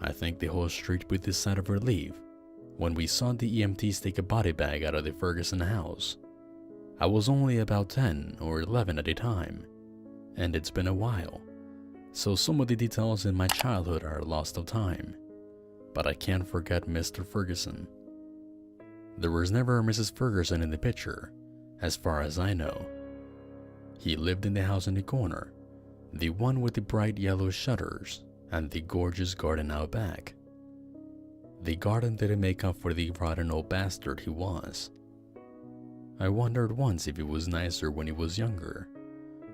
I think the whole street breathed a sigh of relief when we saw the EMTs take a body bag out of the Ferguson house. I was only about 10 or 11 at the time, and it's been a while, so some of the details in my childhood are lost of time. But I can't forget Mr. Ferguson. There was never a Mrs. Ferguson in the picture, as far as I know. He lived in the house in the corner, the one with the bright yellow shutters and the gorgeous garden out back. The garden didn't make up for the rotten old bastard he was. I wondered once if he was nicer when he was younger,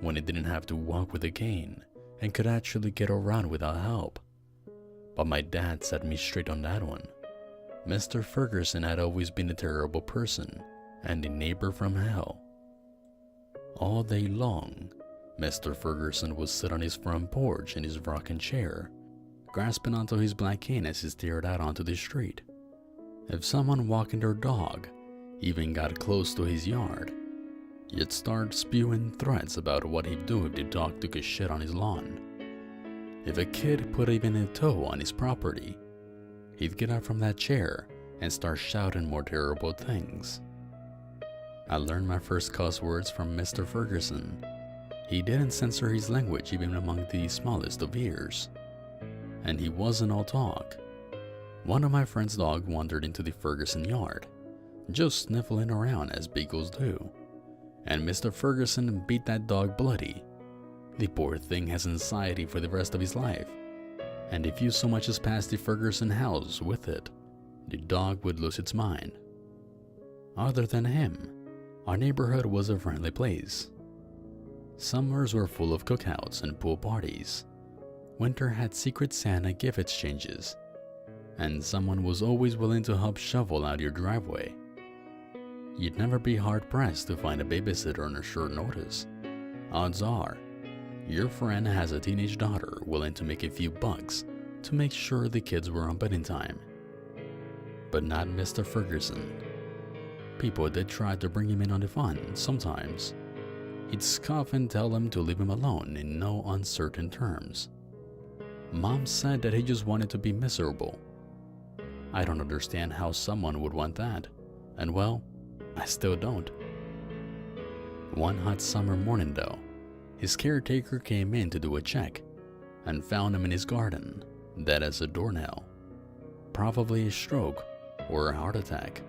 when he didn't have to walk with a cane and could actually get around without help. But my dad set me straight on that one. Mr. Ferguson had always been a terrible person and a neighbor from hell. All day long, Mr. Ferguson would sit on his front porch in his rocking chair, grasping onto his black cane as he stared out onto the street. If someone walking their dog even got close to his yard, he'd start spewing threats about what he'd do if the dog took a shit on his lawn. If a kid put even a toe on his property, he'd get up from that chair and start shouting more terrible things. I learned my first cuss words from Mr. Ferguson. He didn't censor his language even among the smallest of ears. And he wasn't all talk. One of my friend's dog wandered into the Ferguson yard, just sniffling around as beagles do, and Mr. Ferguson beat that dog bloody. The poor thing has anxiety for the rest of his life, and if you so much as passed the Ferguson house with it, the dog would lose its mind. Other than him, our neighborhood was a friendly place. Summers were full of cookouts and pool parties. Winter had secret Santa gift exchanges, and someone was always willing to help shovel out your driveway. You'd never be hard-pressed to find a babysitter on a short notice. Odds are, your friend has a teenage daughter willing to make a few bucks to make sure the kids were on bedtime time. But not Mr. Ferguson. People did try to bring him in on the fun sometimes. He'd scoff and tell them to leave him alone in no uncertain terms. Mom said that he just wanted to be miserable. I don't understand how someone would want that, and well, I still don't. One hot summer morning though, his caretaker came in to do a check and found him in his garden, dead as a doornail. Probably a stroke or a heart attack.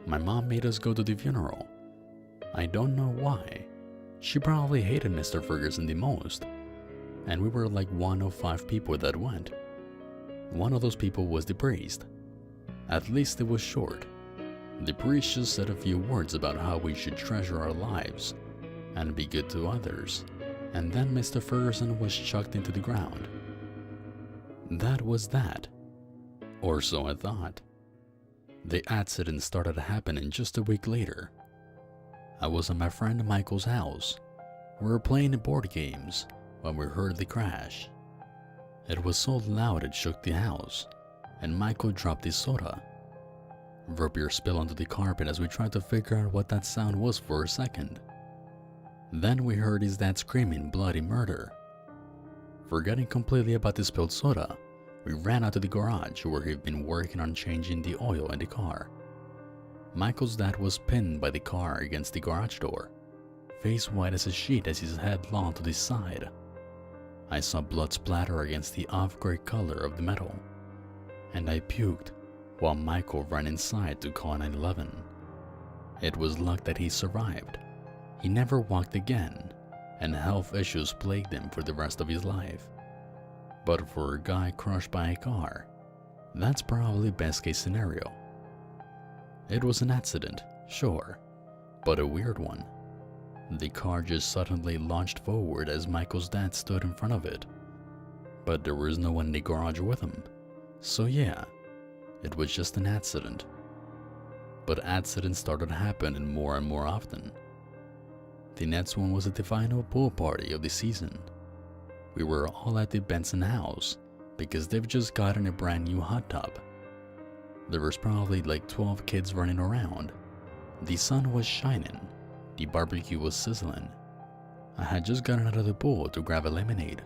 My mom made us go to the funeral. I don't know why. She probably hated Mr. Ferguson the most, and we were like one of 5 people that went. One of those people was the priest. At least it was short. The priest just said a few words about how we should treasure our lives and be good to others, and then Mr. Ferguson was chucked into the ground. That was that. Or so I thought. The accident started happening just a week later. I was at my friend Michael's house. We were playing board games when we heard the crash. It was so loud it shook the house, and Michael dropped his soda. Root beer spilled onto the carpet as we tried to figure out what that sound was for a second. Then we heard his dad screaming bloody murder. Forgetting completely about the spilled soda, we ran out to the garage where he'd been working on changing the oil in the car. Michael's dad was pinned by the car against the garage door, face white as a sheet as his head lay to the side. I saw blood splatter against the off-gray color of the metal, and I puked while Michael ran inside to call 911. It was luck that he survived. He never walked again, and health issues plagued him for the rest of his life. But for a guy crushed by a car, that's probably best case scenario. It was an accident, sure, but a weird one. The car just suddenly launched forward as Michael's dad stood in front of it. But there was no one in the garage with him, so yeah, it was just an accident. But accidents started happening more and more often. The next one was at the final pool party of the season. We were all at the Benson house because they've just gotten a brand new hot tub. There was probably like 12 kids running around. The sun was shining. The barbecue was sizzling. I had just gotten out of the pool to grab a lemonade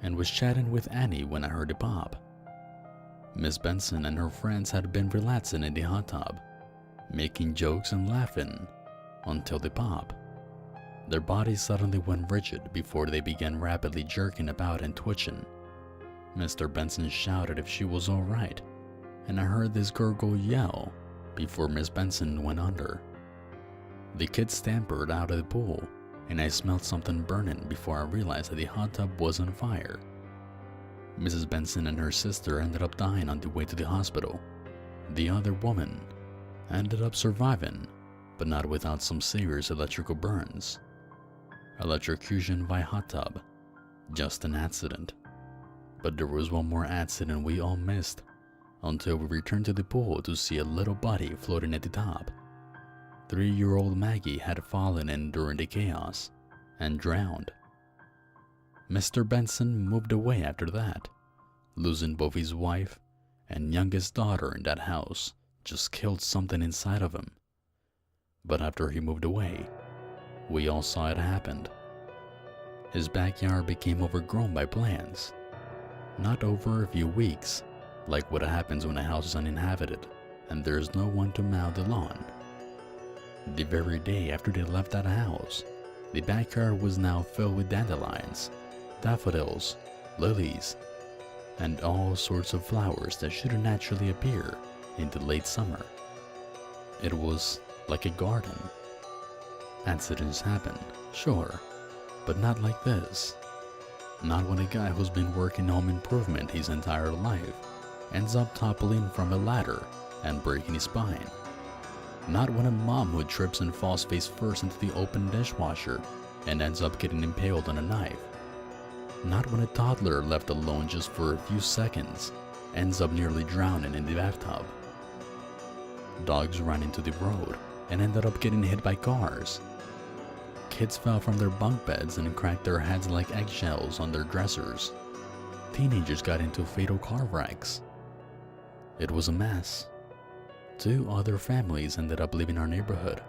and was chatting with Annie when I heard a pop. Miss Benson and her friends had been relaxing in the hot tub, making jokes and laughing until they pop. Their bodies suddenly went rigid before they began rapidly jerking about and twitching. Mr. Benson shouted if she was all right, and I heard this gurgle yell before Miss Benson went under. The kids scampered out of the pool, and I smelled something burning before I realized that the hot tub was on fire. Mrs. Benson and her sister ended up dying on the way to the hospital. The other woman ended up surviving, but not without some serious electrical burns. Electrocution by hot tub. Just an accident. But there was one more accident we all missed, until we returned to the pool to see a little body floating at the top. 3-year-old Maggie had fallen in during the chaos and drowned. Mr. Benson moved away after that, losing both his wife and youngest daughter in that house. Just killed something inside of him. But after he moved away, we all saw it happen. His backyard became overgrown by plants. Not over a few weeks, like what happens when a house is uninhabited and there's no one to mow the lawn. The very day after they left that house, the backyard was now filled with dandelions, daffodils, lilies, and all sorts of flowers that shouldn't naturally appear in the late summer. It was like a garden. Accidents happen, sure, but not like this. Not when a guy who's been working home improvement his entire life ends up toppling from a ladder and breaking his spine. Not when a mom who trips and falls face first into the open dishwasher and ends up getting impaled on a knife. Not when a toddler left alone just for a few seconds ends up nearly drowning in the bathtub. Dogs ran into the road and ended up getting hit by cars. Kids fell from their bunk beds and cracked their heads like eggshells on their dressers. Teenagers got into fatal car wrecks. It was a mess. 2 other families ended up leaving our neighborhood,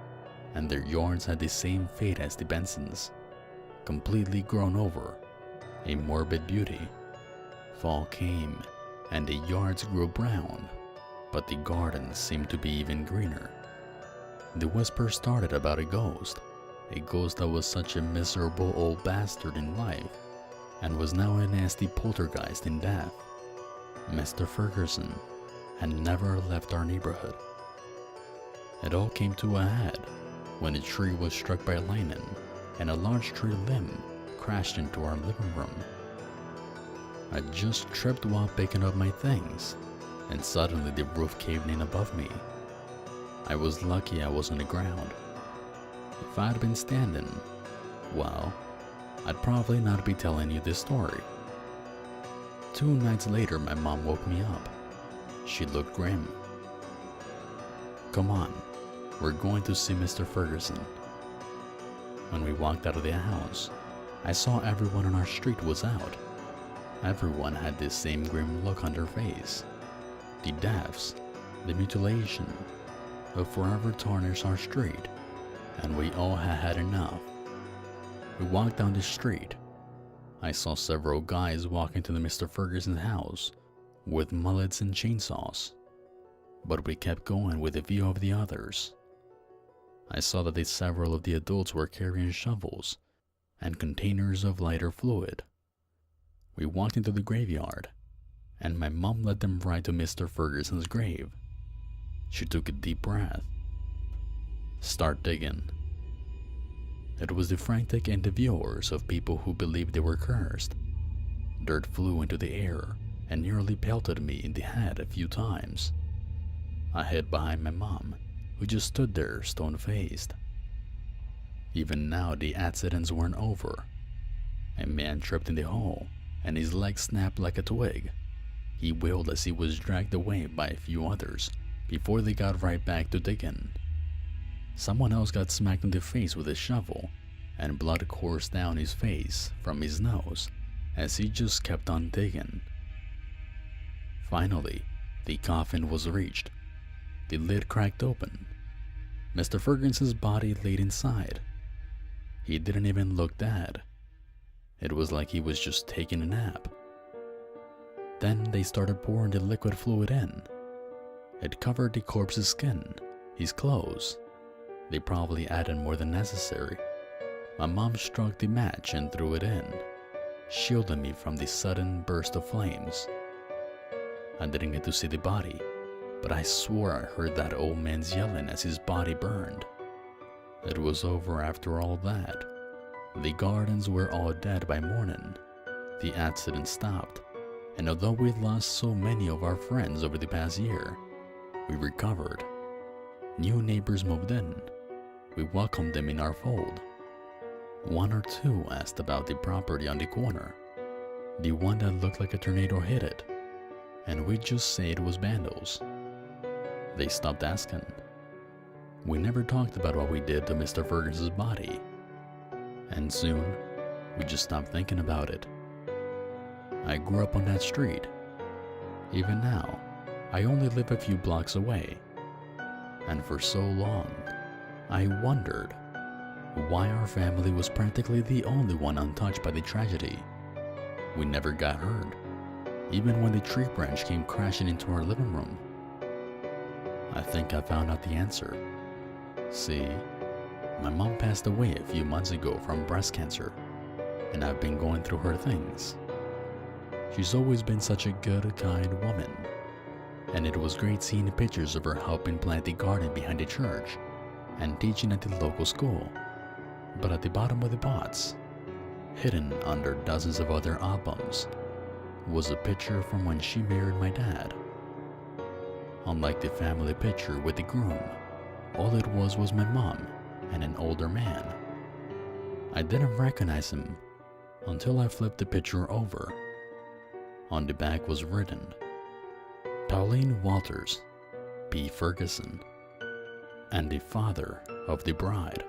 and their yards had the same fate as the Bensons, completely grown over, a morbid beauty. Fall came, and the yards grew brown, but the gardens seemed to be even greener. The whisper started about a ghost that was such a miserable old bastard in life, and was now a nasty poltergeist in death. Mr. Ferguson had never left our neighborhood. It all came to a head when a tree was struck by lightning and a large tree limb crashed into our living room. I just tripped while picking up my things, and suddenly the roof caved in above me. I was lucky I was on the ground. If I'd been standing, well, I'd probably not be telling you this story. 2 nights later, my mom woke me up. She looked grim. "Come on, we're going to see Mr. Ferguson." When we walked out of the house, I saw everyone on our street was out. Everyone had this same grim look on their face. The deaths, the mutilation, will forever tarnish our street, and we all had had enough. We walked down the street. I saw several guys walking to the Mr. Ferguson house with mullets and chainsaws, but we kept going with a few of the others. I saw that several of the adults were carrying shovels and containers of lighter fluid. We walked into the graveyard, and my mom led them right to Mr. Ferguson's grave. She took a deep breath. "Start digging." It was the frantic endeavors of people who believed they were cursed. Dirt flew into the air and nearly pelted me in the head a few times. I hid behind my mom, who just stood there stone-faced. Even now the accidents weren't over. A man tripped in the hole, and his leg snapped like a twig. He wailed as he was dragged away by a few others before they got right back to digging. Someone else got smacked in the face with a shovel, and blood coursed down his face from his nose as he just kept on digging. Finally, the coffin was reached. The lid cracked open. Mr. Ferguson's body laid inside. He didn't even look dead. It was like he was just taking a nap. Then they started pouring the liquid fluid in. It covered the corpse's skin, his clothes. They probably added more than necessary. My mom struck the match and threw it in, shielding me from the sudden burst of flames. I didn't get to see the body, but I swore I heard that old man's yelling as his body burned. It was over after all that. The gardens were all dead by morning. The accident stopped, and although we'd lost so many of our friends over the past year, we recovered. New neighbors moved in. We welcomed them in our fold. One or two asked about the property on the corner, the one that looked like a tornado hit it, and we'd just say it was vandals. They stopped asking. We never talked about what we did to Mr. Ferguson's body, and soon we just stopped thinking about it. I grew up on that street. Even now, I only live a few blocks away, and for so long, I wondered why our family was practically the only one untouched by the tragedy. We never got hurt, even when the tree branch came crashing into our living room. I think I found out the answer. See, my mom passed away a few months ago from breast cancer, and I've been going through her things. She's always been such a good, kind woman, and it was great seeing pictures of her helping plant the garden behind the church and teaching at the local school. But at the bottom of the box, hidden under dozens of other albums, was a picture from when she married my dad. Unlike the family picture with the groom, all it was my mom and an older man. I didn't recognize him until I flipped the picture over. On the back was written, Pauline Walters, P. Ferguson, and the father of the bride.